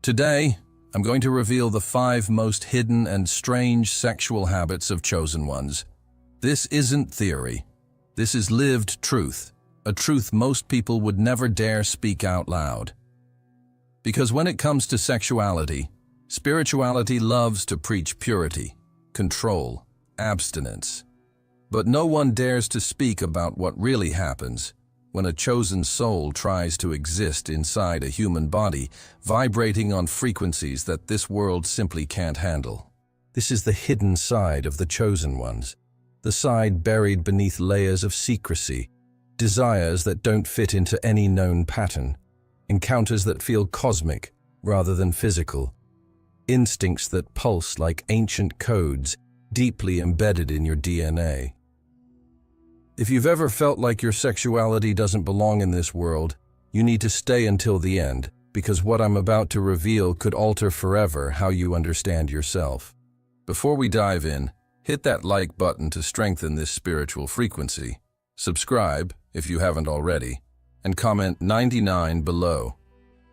Today, I'm going to reveal the 5 most hidden and strange sexual habits of chosen ones. This isn't theory. This is lived truth, a truth most people would never dare speak out loud. Because when it comes to sexuality, spirituality loves to preach purity, control, abstinence. But no one dares to speak about what really happens when a chosen soul tries to exist inside a human body, vibrating on frequencies that this world simply can't handle. This is the hidden side of the chosen ones, the side buried beneath layers of secrecy, desires that don't fit into any known pattern, encounters that feel cosmic rather than physical, instincts that pulse like ancient codes deeply embedded in your DNA. If you've ever felt like your sexuality doesn't belong in this world, you need to stay until the end, because what I'm about to reveal could alter forever how you understand yourself. Before we dive in, hit that like button to strengthen this spiritual frequency. Subscribe if you haven't already, and comment 99 below,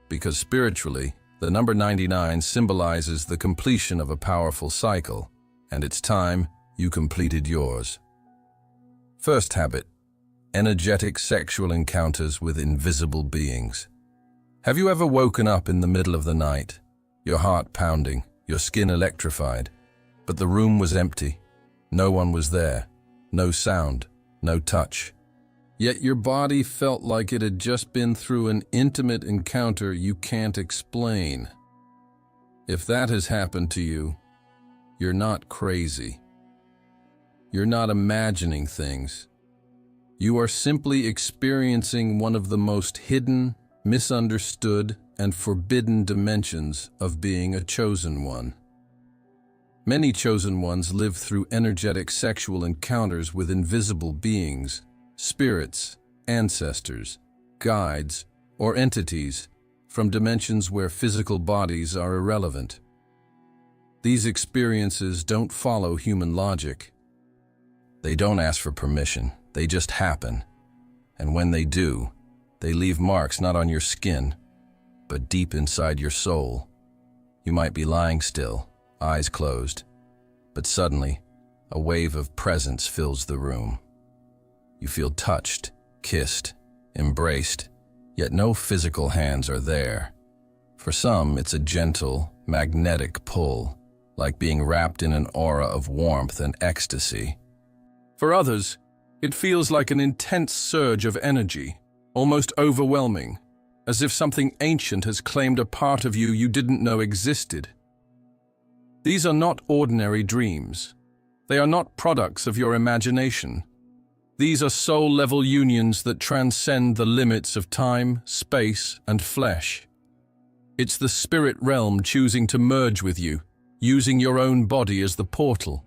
because spiritually, the number 99 symbolizes the completion of a powerful cycle, and it's time you completed yours. First habit: energetic sexual encounters with invisible beings. Have you ever woken up in the middle of the night, your heart pounding, your skin electrified, but the room was empty? No one was there, no sound, no touch. Yet your body felt like it had just been through an intimate encounter you can't explain. If that has happened to you, you're not crazy. You're not imagining things. You are simply experiencing one of the most hidden, misunderstood, and forbidden dimensions of being a chosen one. Many chosen ones live through energetic sexual encounters with invisible beings, spirits, ancestors, guides, or entities from dimensions where physical bodies are irrelevant. These experiences don't follow human logic. They don't ask for permission, they just happen. And when they do, they leave marks not on your skin, but deep inside your soul. You might be lying still, eyes closed, but suddenly, a wave of presence fills the room. You feel touched, kissed, embraced, yet no physical hands are there. For some, it's a gentle, magnetic pull, like being wrapped in an aura of warmth and ecstasy. For others, it feels like an intense surge of energy, almost overwhelming, as if something ancient has claimed a part of you didn't know existed. These are not ordinary dreams. They are not products of your imagination. These are soul-level unions that transcend the limits of time, space, and flesh. It's the spirit realm choosing to merge with you, using your own body as the portal.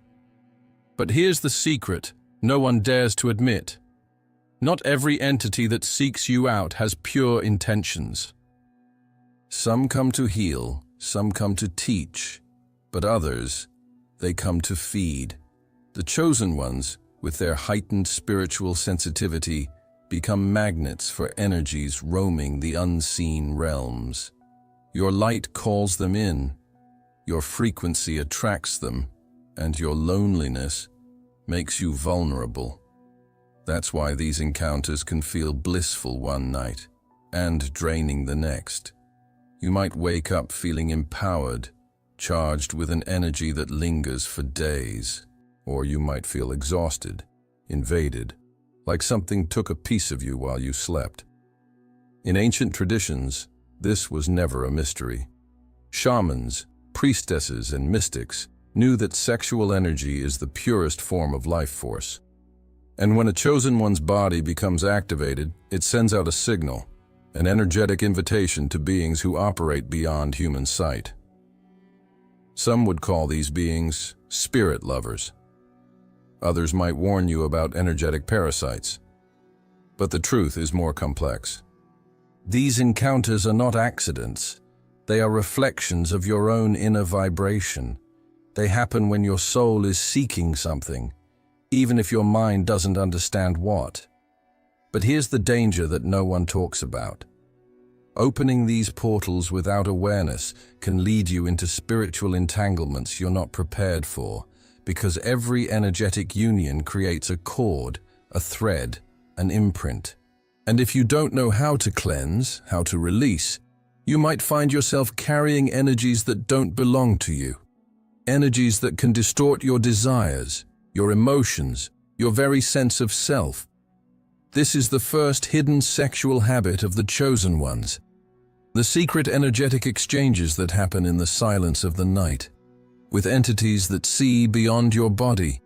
But here's the secret no one dares to admit. Not every entity that seeks you out has pure intentions. Some come to heal, some come to teach, but others, they come to feed. The chosen ones, with their heightened spiritual sensitivity, become magnets for energies roaming the unseen realms. Your light calls them in, your frequency attracts them, and your loneliness makes you vulnerable. That's why these encounters can feel blissful one night and draining the next. You might wake up feeling empowered, charged with an energy that lingers for days, or you might feel exhausted, invaded, like something took a piece of you while you slept. In ancient traditions, this was never a mystery. Shamans, priestesses, and mystics knew that sexual energy is the purest form of life force. And when a chosen one's body becomes activated, it sends out a signal, an energetic invitation to beings who operate beyond human sight. Some would call these beings spirit lovers. Others might warn you about energetic parasites. But the truth is more complex. These encounters are not accidents. They are reflections of your own inner vibration. They happen when your soul is seeking something, even if your mind doesn't understand what. But here's the danger that no one talks about. Opening these portals without awareness can lead you into spiritual entanglements you're not prepared for, because every energetic union creates a cord, a thread, an imprint. And if you don't know how to cleanse, how to release, you might find yourself carrying energies that don't belong to you. Energies that can distort your desires, your emotions, your very sense of self. This is the first hidden sexual habit of the chosen ones. The secret energetic exchanges that happen in the silence of the night, with entities that see beyond your body,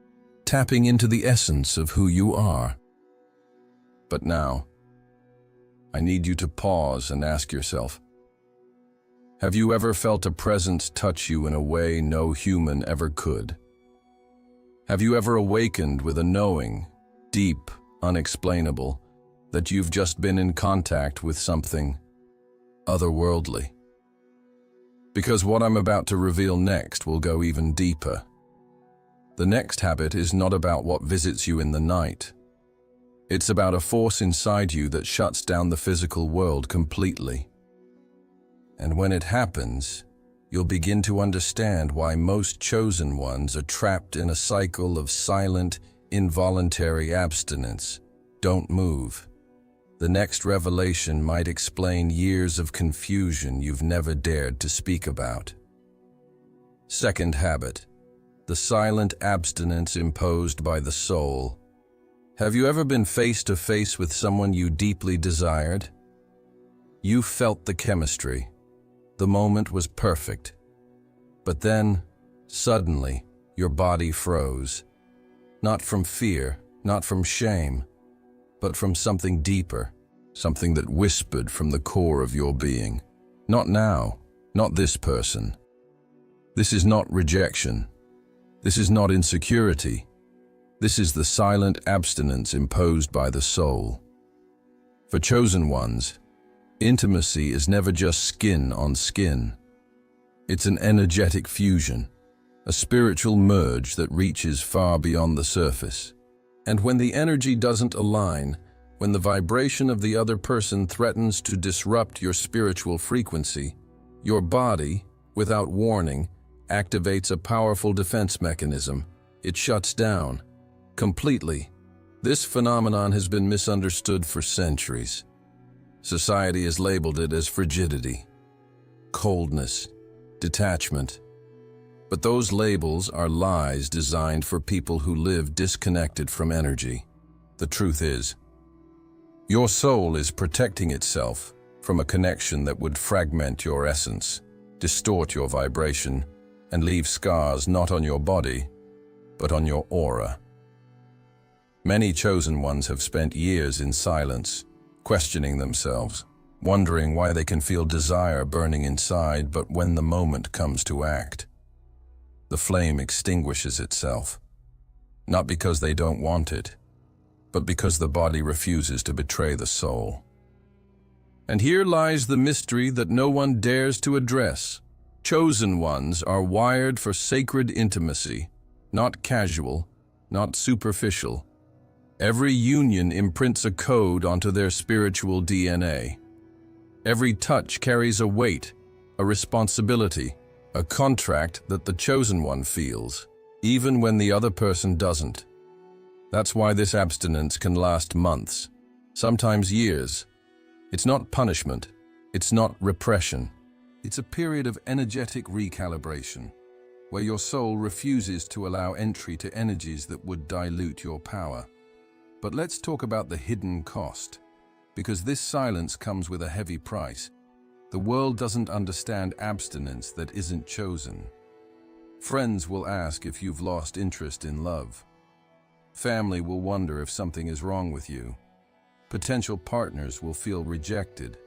tapping into the essence of who you are. But now, I need you to pause and ask yourself, have you ever felt a presence touch you in a way no human ever could? Have you ever awakened with a knowing, deep, unexplainable, that you've just been in contact with something otherworldly? Because what I'm about to reveal next will go even deeper. The next habit is not about what visits you in the night. It's about a force inside you that shuts down the physical world completely. And when it happens, you'll begin to understand why most chosen ones are trapped in a cycle of silent, involuntary abstinence. Don't move. The next revelation might explain years of confusion you've never dared to speak about. Second habit, the silent abstinence imposed by the soul. Have you ever been face to face with someone you deeply desired? You felt the chemistry. The moment was perfect. But then, suddenly, your body froze. Not from fear, not from shame, but from something deeper, something that whispered from the core of your being. Not now, not this person. This is not rejection. This is not insecurity. This is the silent abstinence imposed by the soul. For chosen ones, intimacy is never just skin on skin. It's an energetic fusion, a spiritual merge that reaches far beyond the surface. And when the energy doesn't align, when the vibration of the other person threatens to disrupt your spiritual frequency, your body, without warning, activates a powerful defense mechanism. It shuts down completely. This phenomenon has been misunderstood for centuries. Society has labeled it as frigidity, coldness, detachment. But those labels are lies designed for people who live disconnected from energy. The truth is, your soul is protecting itself from a connection that would fragment your essence, distort your vibration, and leave scars not on your body, but on your aura. Many chosen ones have spent years in silence, questioning themselves, wondering why they can feel desire burning inside, but when the moment comes to act, the flame extinguishes itself. Not because they don't want it, but because the body refuses to betray the soul. And here lies the mystery that no one dares to address. Chosen ones are wired for sacred intimacy, not casual, not superficial. Every union imprints a code onto their spiritual DNA. Every touch carries a weight, a responsibility, a contract that the chosen one feels, even when the other person doesn't. That's why this abstinence can last months, sometimes years. It's not punishment, it's not repression. It's a period of energetic recalibration, where your soul refuses to allow entry to energies that would dilute your power. But let's talk about the hidden cost, because this silence comes with a heavy price. The world doesn't understand abstinence that isn't chosen. Friends will ask if you've lost interest in love. Family will wonder if something is wrong with you. Potential partners will feel rejected,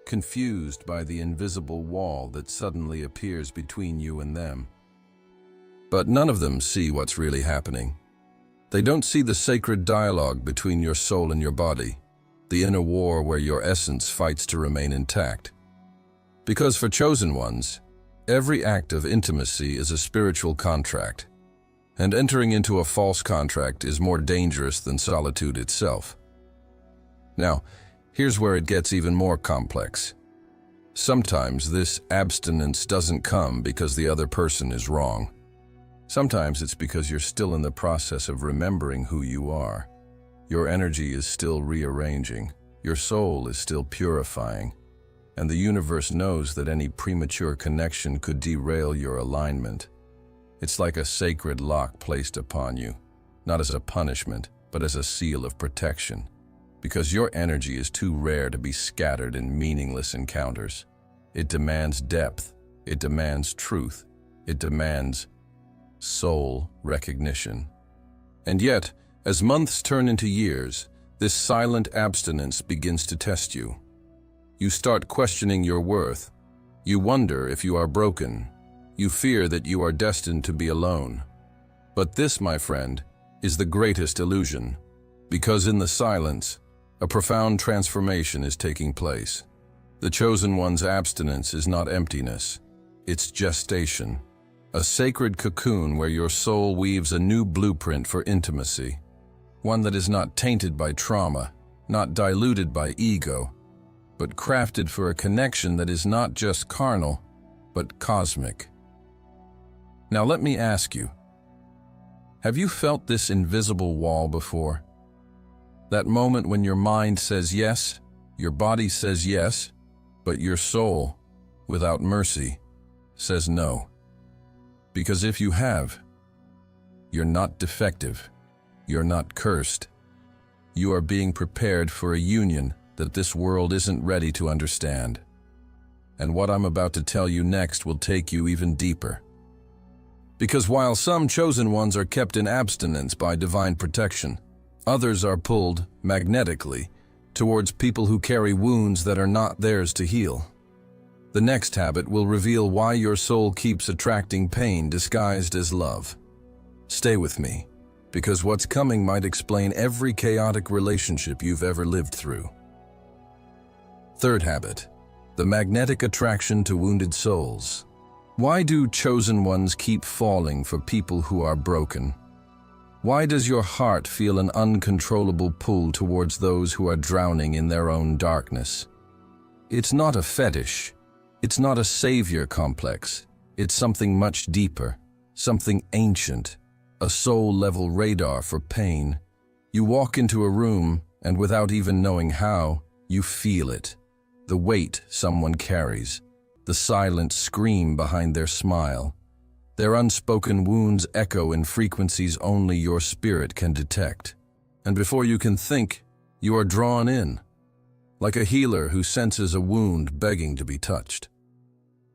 confused by the invisible wall that suddenly appears between you and them. But none of them see what's really happening. They don't see the sacred dialogue between your soul and your body, the inner war where your essence fights to remain intact. Because for chosen ones, every act of intimacy is a spiritual contract, and entering into a false contract is more dangerous than solitude itself. Now, here's where it gets even more complex. Sometimes this abstinence doesn't come because the other person is wrong. Sometimes it's because you're still in the process of remembering who you are. Your energy is still rearranging, your soul is still purifying, and the universe knows that any premature connection could derail your alignment. It's like a sacred lock placed upon you, not as a punishment, but as a seal of protection, because your energy is too rare to be scattered in meaningless encounters. It demands depth, it demands truth, it demands soul recognition. And yet, as months turn into years, this silent abstinence begins to test you. You start questioning your worth. You wonder if you are broken. You fear that you are destined to be alone. But this, my friend, is the greatest illusion, because in the silence, a profound transformation is taking place. The chosen one's abstinence is not emptiness, it's gestation, a sacred cocoon where your soul weaves a new blueprint for intimacy, one that is not tainted by trauma, not diluted by ego, but crafted for a connection that is not just carnal, but cosmic. Now let me ask you, have you felt this invisible wall before? That moment when your mind says yes, your body says yes, but your soul, without mercy, says no. Because if you have, you're not defective, you're not cursed. You are being prepared for a union that this world isn't ready to understand. And what I'm about to tell you next will take you even deeper. Because while some chosen ones are kept in abstinence by divine protection, others are pulled, magnetically, towards people who carry wounds that are not theirs to heal. The next habit will reveal why your soul keeps attracting pain disguised as love. Stay with me, because what's coming might explain every chaotic relationship you've ever lived through. Third habit, the magnetic attraction to wounded souls. Why do chosen ones keep falling for people who are broken? Why does your heart feel an uncontrollable pull towards those who are drowning in their own darkness? It's not a fetish. It's not a savior complex. It's something much deeper, something ancient, a soul-level radar for pain. You walk into a room, and without even knowing how, you feel it. The weight someone carries, the silent scream behind their smile. Their unspoken wounds echo in frequencies only your spirit can detect. And before you can think, you are drawn in, like a healer who senses a wound begging to be touched.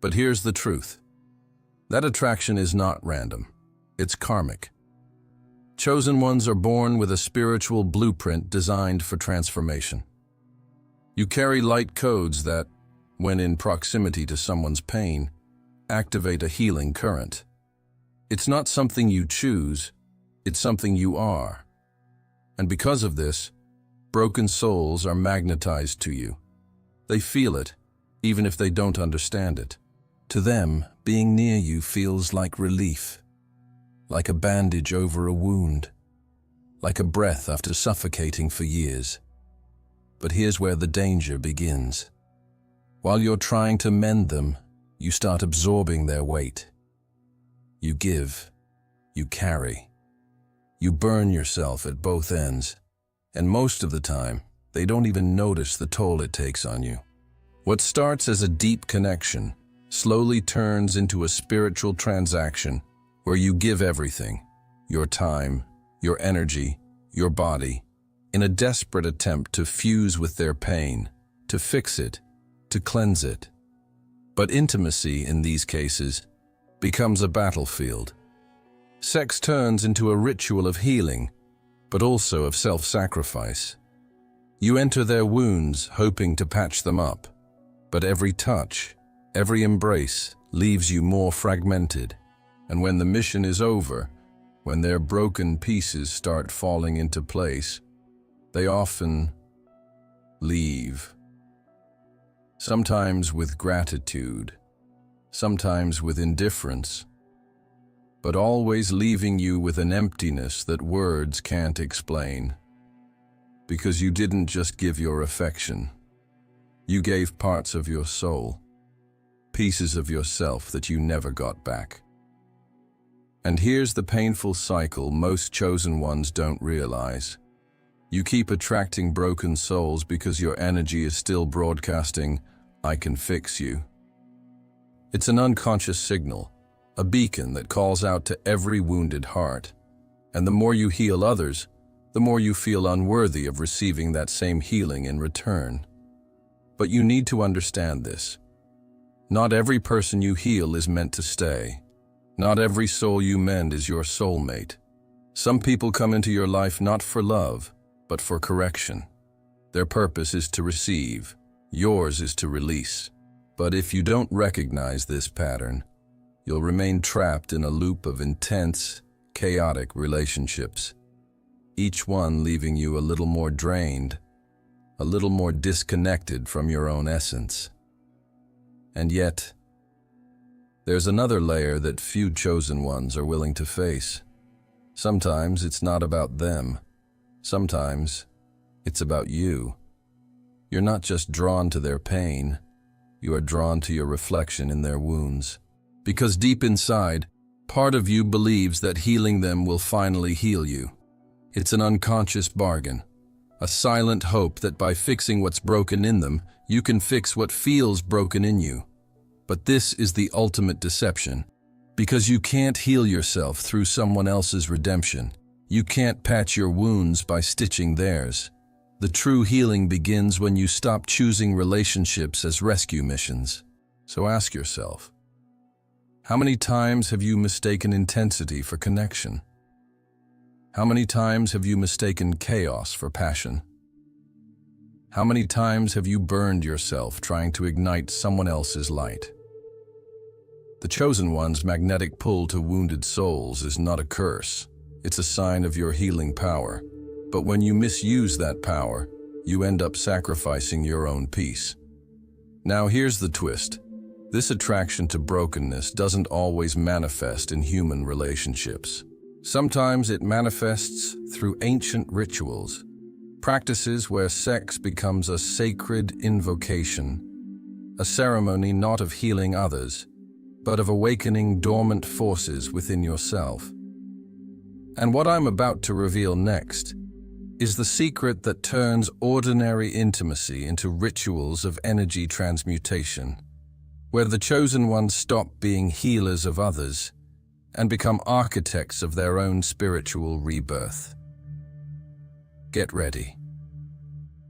But here's the truth. That attraction is not random. It's karmic. Chosen ones are born with a spiritual blueprint designed for transformation. You carry light codes that, when in proximity to someone's pain, activate a healing current. It's not something you choose, it's something you are. And because of this, broken souls are magnetized to you. They feel it, even if they don't understand it. To them, being near you feels like relief, like a bandage over a wound, like a breath after suffocating for years. But here's where the danger begins. While you're trying to mend them, you start absorbing their weight. You give, you carry, you burn yourself at both ends, and most of the time, they don't even notice the toll it takes on you. What starts as a deep connection slowly turns into a spiritual transaction where you give everything, your time, your energy, your body, in a desperate attempt to fuse with their pain, to fix it, to cleanse it. But intimacy, in these cases, becomes a battlefield. Sex turns into a ritual of healing, but also of self-sacrifice. You enter their wounds hoping to patch them up, but every touch, every embrace leaves you more fragmented. And when the mission is over, when their broken pieces start falling into place, they often leave. Sometimes with gratitude, sometimes with indifference, but always leaving you with an emptiness that words can't explain. Because you didn't just give your affection, you gave parts of your soul, pieces of yourself that you never got back. And here's the painful cycle most chosen ones don't realize. You keep attracting broken souls because your energy is still broadcasting, "I can fix you." It's an unconscious signal, a beacon that calls out to every wounded heart. And the more you heal others, the more you feel unworthy of receiving that same healing in return. But you need to understand this. Not every person you heal is meant to stay. Not every soul you mend is your soulmate. Some people come into your life not for love, but for correction. Their purpose is to receive, yours is to release. But if you don't recognize this pattern, you'll remain trapped in a loop of intense, chaotic relationships, each one leaving you a little more drained, a little more disconnected from your own essence. And yet, there's another layer that few chosen ones are willing to face. Sometimes it's not about them. Sometimes it's about you. You're not just drawn to their pain, you are drawn to your reflection in their wounds. Because deep inside, part of you believes that healing them will finally heal you. It's an unconscious bargain, a silent hope that by fixing what's broken in them, you can fix what feels broken in you. But this is the ultimate deception, because you can't heal yourself through someone else's redemption. You can't patch your wounds by stitching theirs. The true healing begins when you stop choosing relationships as rescue missions. So ask yourself, how many times have you mistaken intensity for connection? How many times have you mistaken chaos for passion? How many times have you burned yourself trying to ignite someone else's light? The chosen one's magnetic pull to wounded souls is not a curse. It's a sign of your healing power. But when you misuse that power, you end up sacrificing your own peace. Now here's the twist. This attraction to brokenness doesn't always manifest in human relationships. Sometimes it manifests through ancient rituals, practices where sex becomes a sacred invocation, a ceremony not of healing others, but of awakening dormant forces within yourself. And what I'm about to reveal next is the secret that turns ordinary intimacy into rituals of energy transmutation, where the chosen ones stop being healers of others and become architects of their own spiritual rebirth. Get ready,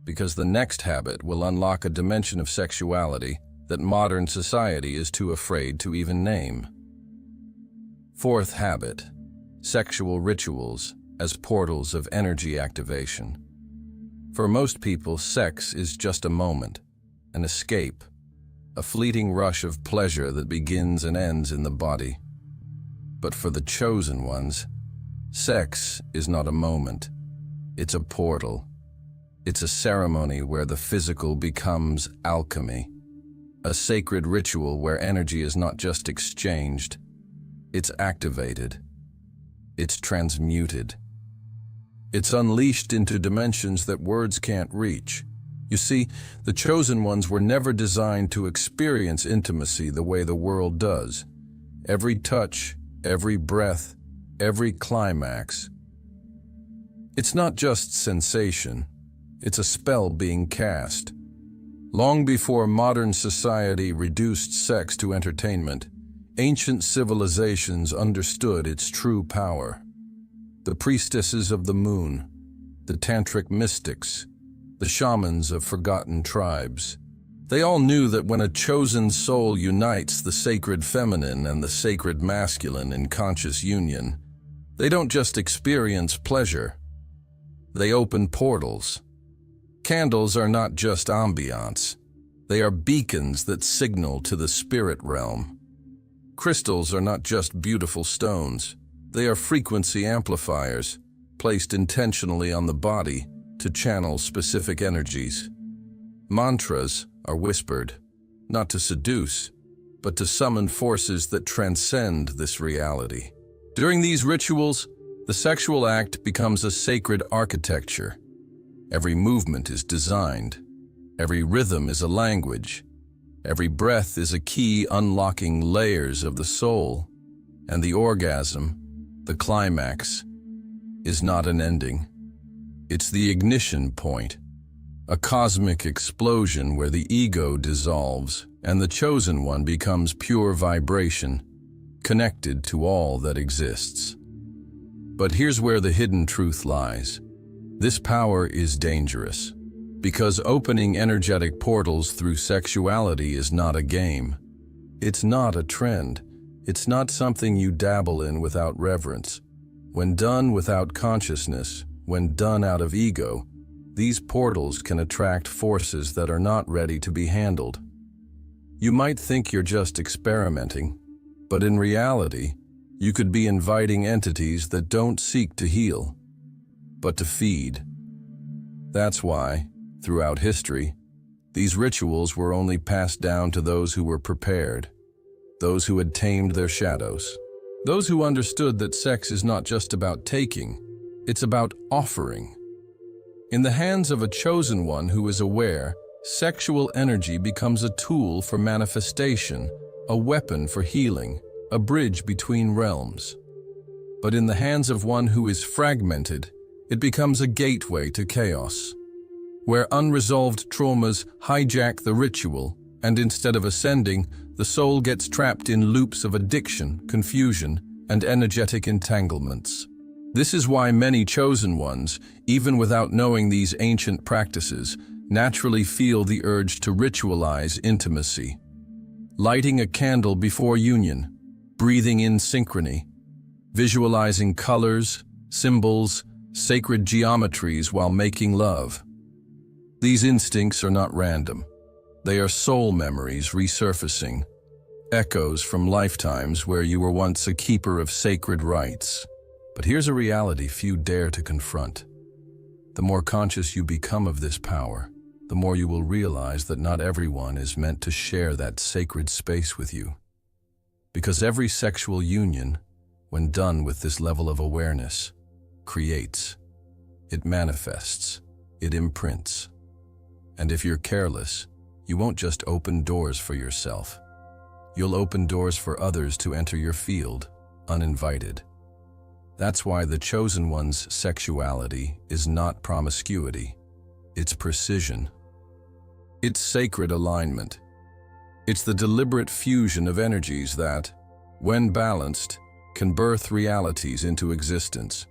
because the next habit will unlock a dimension of sexuality that modern society is too afraid to even name. Fourth habit, sexual rituals as portals of energy activation. For most people, sex is just a moment, an escape, a fleeting rush of pleasure that begins and ends in the body. But for the chosen ones, sex is not a moment. It's a portal. It's a ceremony where the physical becomes alchemy, a sacred ritual where energy is not just exchanged, it's activated, it's transmuted. It's unleashed into dimensions that words can't reach. You see, the chosen ones were never designed to experience intimacy the way the world does. Every touch, every breath, every climax. It's not just sensation, it's a spell being cast. Long before modern society reduced sex to entertainment, ancient civilizations understood its true power. The priestesses of the moon, the tantric mystics, the shamans of forgotten tribes. They all knew that when a chosen soul unites the sacred feminine and the sacred masculine in conscious union, they don't just experience pleasure, they open portals. Candles are not just ambiance, they are beacons that signal to the spirit realm. Crystals are not just beautiful stones, they are frequency amplifiers, placed intentionally on the body to channel specific energies. Mantras are whispered, not to seduce, but to summon forces that transcend this reality. During these rituals, the sexual act becomes a sacred architecture. Every movement is designed, every rhythm is a language, Every breath is a key unlocking layers of the soul, and the orgasm, the climax, is not an ending. It's the ignition point, a cosmic explosion where the ego dissolves and the chosen one becomes pure vibration, connected to all that exists. But here's where the hidden truth lies. This power is dangerous, because opening energetic portals through sexuality is not a game. It's not a trend. It's not something you dabble in without reverence. When done without consciousness, when done out of ego, these portals can attract forces that are not ready to be handled. You might think you're just experimenting, but in reality, you could be inviting entities that don't seek to heal, but to feed. That's why, throughout history, these rituals were only passed down to those who were prepared, those who had tamed their shadows, those who understood that sex is not just about taking, it's about offering. In the hands of a chosen one who is aware, sexual energy becomes a tool for manifestation, a weapon for healing, a bridge between realms. But in the hands of one who is fragmented, it becomes a gateway to chaos, where unresolved traumas hijack the ritual, and instead of ascending, the soul gets trapped in loops of addiction, confusion, and energetic entanglements. This is why many chosen ones, even without knowing these ancient practices, naturally feel the urge to ritualize intimacy. Lighting a candle before union, breathing in synchrony, visualizing colors, symbols, sacred geometries while making love. These instincts are not random. They are soul memories resurfacing, echoes from lifetimes where you were once a keeper of sacred rites. But here's a reality few dare to confront. The more conscious you become of this power, the more you will realize that not everyone is meant to share that sacred space with you. Because every sexual union, when done with this level of awareness, creates, it manifests, it imprints. And if you're careless, you won't just open doors for yourself. You'll open doors for others to enter your field, uninvited. That's why the chosen one's sexuality is not promiscuity. It's precision. It's sacred alignment. It's the deliberate fusion of energies that, when balanced, can birth realities into existence.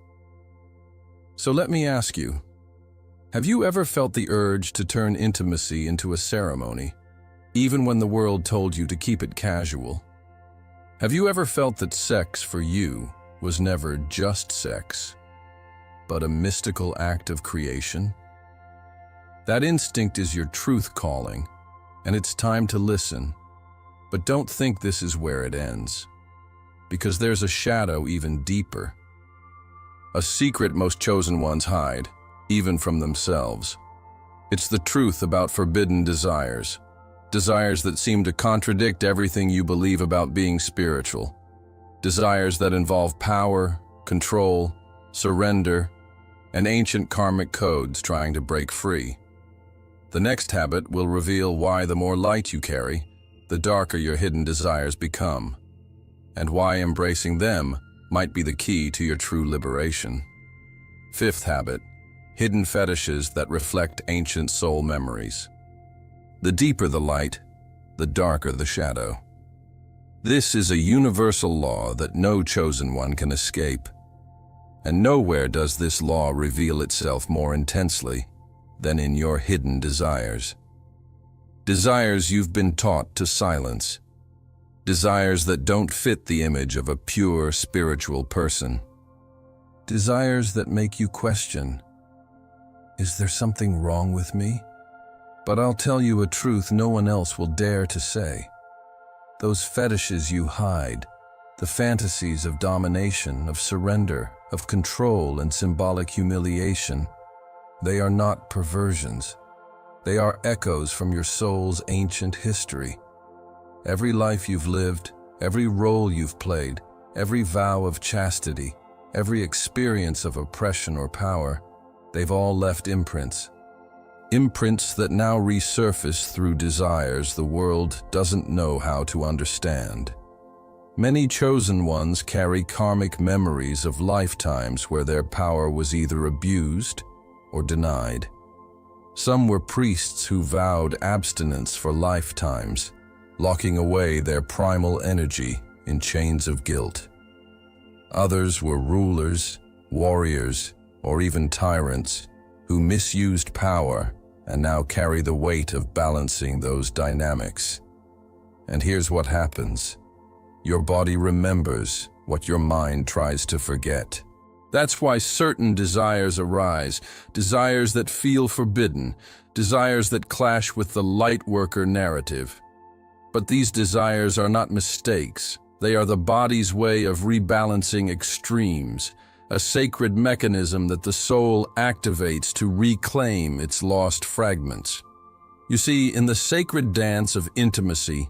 So let me ask you, have you ever felt the urge to turn intimacy into a ceremony, even when the world told you to keep it casual? Have you ever felt that sex for you was never just sex, but a mystical act of creation? That instinct is your truth calling, and it's time to listen. But don't think this is where it ends, because there's a shadow even deeper. A secret most chosen ones hide, even from themselves. It's the truth about forbidden desires, desires that seem to contradict everything you believe about being spiritual, desires that involve power, control, surrender, and ancient karmic codes trying to break free. The next habit will reveal why the more light you carry, the darker your hidden desires become, and why embracing them might be the key to your true liberation. Fifth habit, hidden fetishes that reflect ancient soul memories. The deeper the light, the darker the shadow. This is a universal law that no chosen one can escape, and nowhere does this law reveal itself more intensely than in your hidden desires. Desires you've been taught to silence. Desires that don't fit the image of a pure spiritual person. Desires that make you question, is there something wrong with me? But I'll tell you a truth no one else will dare to say. Those fetishes you hide, the fantasies of domination, of surrender, of control and symbolic humiliation, they are not perversions. They are echoes from your soul's ancient history. Every life you've lived, every role you've played, every vow of chastity, every experience of oppression or power, they've all left imprints. imprints that now resurface through desires the world doesn't know how to understand. Many chosen ones carry karmic memories of lifetimes where their power was either abused or denied. Some were priests who vowed abstinence for lifetimes, locking away their primal energy in chains of guilt. Others were rulers, warriors, or even tyrants who misused power and now carry the weight of balancing those dynamics. And here's what happens. Your body remembers what your mind tries to forget. That's why certain desires arise, desires that feel forbidden, desires that clash with the lightworker narrative. But these desires are not mistakes. They are the body's way of rebalancing extremes, a sacred mechanism that the soul activates to reclaim its lost fragments. You see, in the sacred dance of intimacy,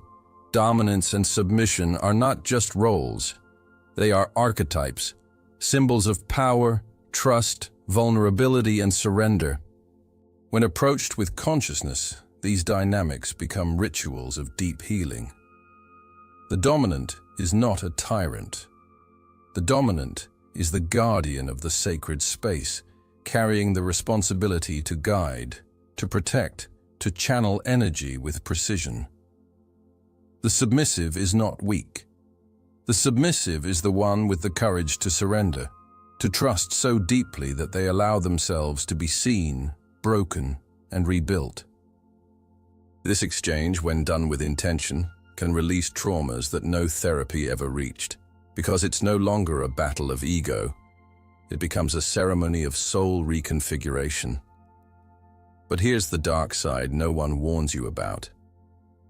dominance and submission are not just roles. They are archetypes, symbols of power, trust, vulnerability, and surrender. When approached with consciousness, these dynamics become rituals of deep healing. The dominant is not a tyrant. The dominant is the guardian of the sacred space, carrying the responsibility to guide, to protect, to channel energy with precision. The submissive is not weak. The submissive is the one with the courage to surrender, to trust so deeply that they allow themselves to be seen, broken, and rebuilt. This exchange, when done with intention, can release traumas that no therapy ever reached, because it's no longer a battle of ego. It becomes a ceremony of soul reconfiguration. But here's the dark side no one warns you about.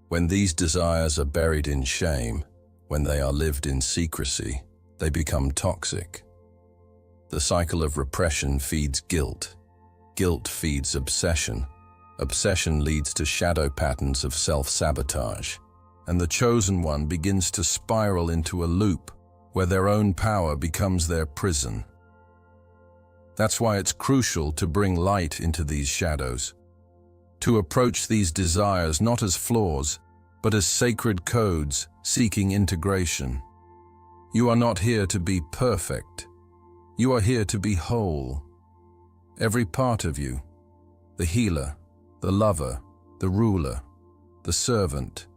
When these desires are buried in shame, when they are lived in secrecy, they become toxic. The cycle of repression feeds guilt. Guilt feeds obsession. Obsession leads to shadow patterns of self-sabotage. And the chosen one begins to spiral into a loop where their own power becomes their prison. That's why it's crucial to bring light into these shadows, to approach these desires not as flaws, but as sacred codes seeking integration. You are not here to be perfect. You are here to be whole. Every part of you, the healer, the lover, the ruler, the servant,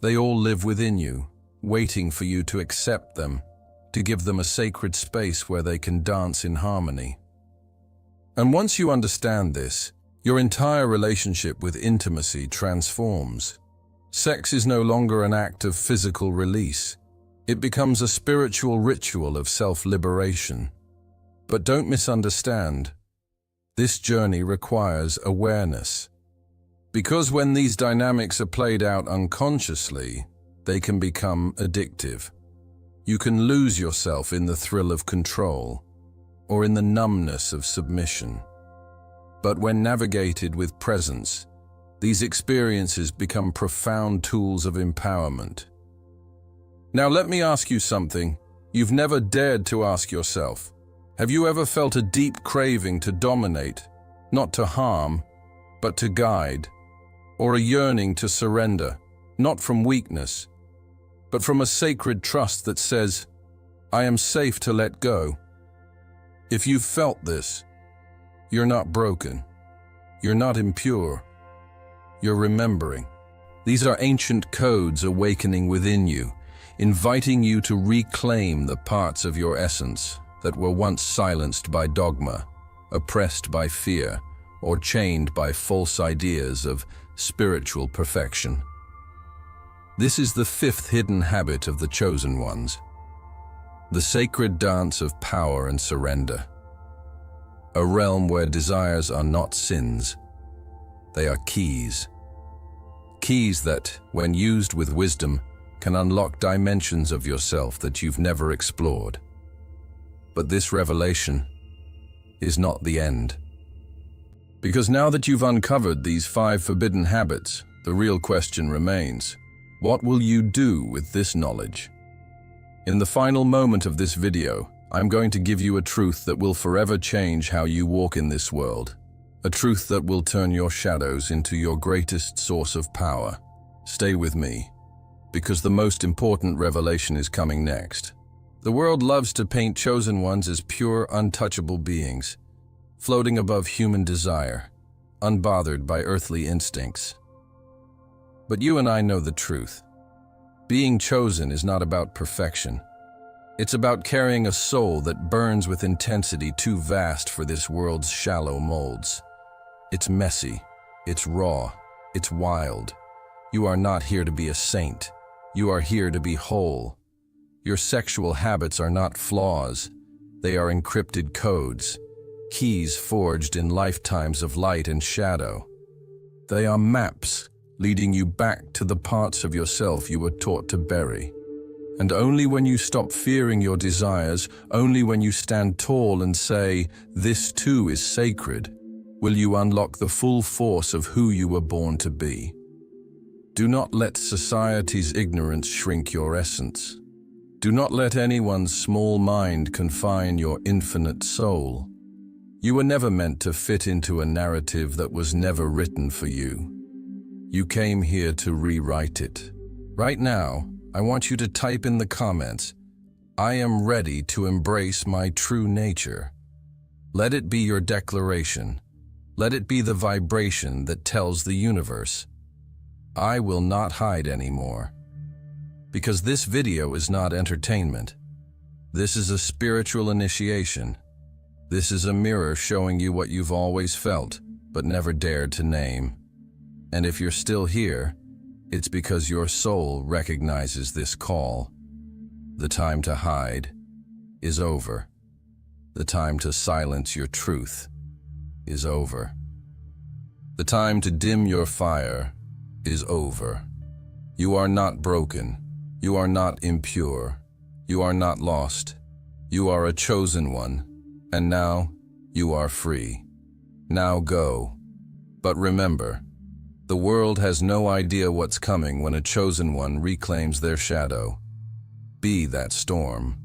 they all live within you, waiting for you to accept them, to give them a sacred space where they can dance in harmony. And once you understand this, your entire relationship with intimacy transforms. Sex is no longer an act of physical release. It becomes a spiritual ritual of self-liberation. But don't misunderstand. This journey requires awareness. Because when these dynamics are played out unconsciously, they can become addictive. You can lose yourself in the thrill of control, or in the numbness of submission. But when navigated with presence, these experiences become profound tools of empowerment. Now let me ask you something you've never dared to ask yourself. Have you ever felt a deep craving to dominate, not to harm, but to guide? Or a yearning to surrender, not from weakness, but from a sacred trust that says, I am safe to let go? If you've felt this, you're not broken. You're not impure. You're remembering. These are ancient codes awakening within you, inviting you to reclaim the parts of your essence that were once silenced by dogma, oppressed by fear, or chained by false ideas of spiritual perfection. This is the fifth hidden habit of the chosen ones, the sacred dance of power and surrender. A realm where desires are not sins. They are keys. Keys that, when used with wisdom, can unlock dimensions of yourself that you've never explored. But this revelation is not the end. Because now that you've uncovered these 5 forbidden habits, the real question remains, what will you do with this knowledge? In the final moment of this video, I'm going to give you a truth that will forever change how you walk in this world. A truth that will turn your shadows into your greatest source of power. Stay with me, because the most important revelation is coming next. The world loves to paint chosen ones as pure, untouchable beings, floating above human desire, unbothered by earthly instincts. But you and I know the truth. Being chosen is not about perfection. It's about carrying a soul that burns with intensity too vast for this world's shallow molds. It's messy, it's raw, it's wild. You are not here to be a saint. You are here to be whole. Your sexual habits are not flaws. They are encrypted codes, keys forged in lifetimes of light and shadow. They are maps leading you back to the parts of yourself you were taught to bury. And only when you stop fearing your desires, only when you stand tall and say, "This too is sacred," will you unlock the full force of who you were born to be. Do not let society's ignorance shrink your essence. Do not let anyone's small mind confine your infinite soul. You were never meant to fit into a narrative that was never written for you. You came here to rewrite it. Right now, I want you to type in the comments, "I am ready to embrace my true nature." Let it be your declaration. Let it be the vibration that tells the universe, "I will not hide anymore." Because this video is not entertainment. This is a spiritual initiation. This is a mirror showing you what you've always felt, but never dared to name. And if you're still here, it's because your soul recognizes this call. The time to hide is over. The time to silence your truth is over. The time to dim your fire is over. You are not broken. You are not impure. You are not lost. You are a chosen one. And now you are free. Now go. But remember, the world has no idea what's coming when a chosen one reclaims their shadow. Be that storm.